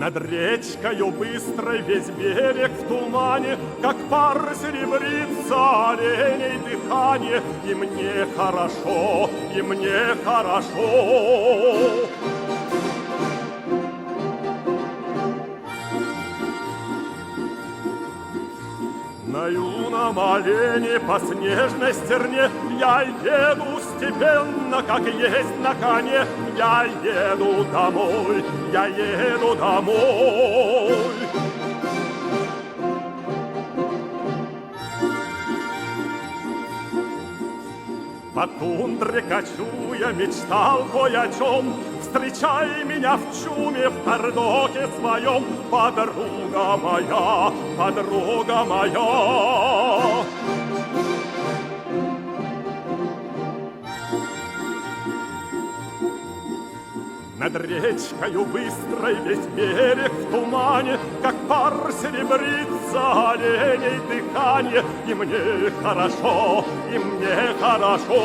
Над речкою быстрой весь берег в тумане, как пар серебрится оленей дыхание. И мне хорошо, и мне хорошо. На юном олене по снежной стерне я еду степенно, как есть на коне. Я еду домой, я еду домой. По тундре кочуя мечтал кое о чем. Встречай меня в чуме, в кардоке своем, подруга моя, подруга моя. Над речкою быстрой весь берег в тумане, как пар серебрится оленей дыхание. И мне хорошо, и мне хорошо.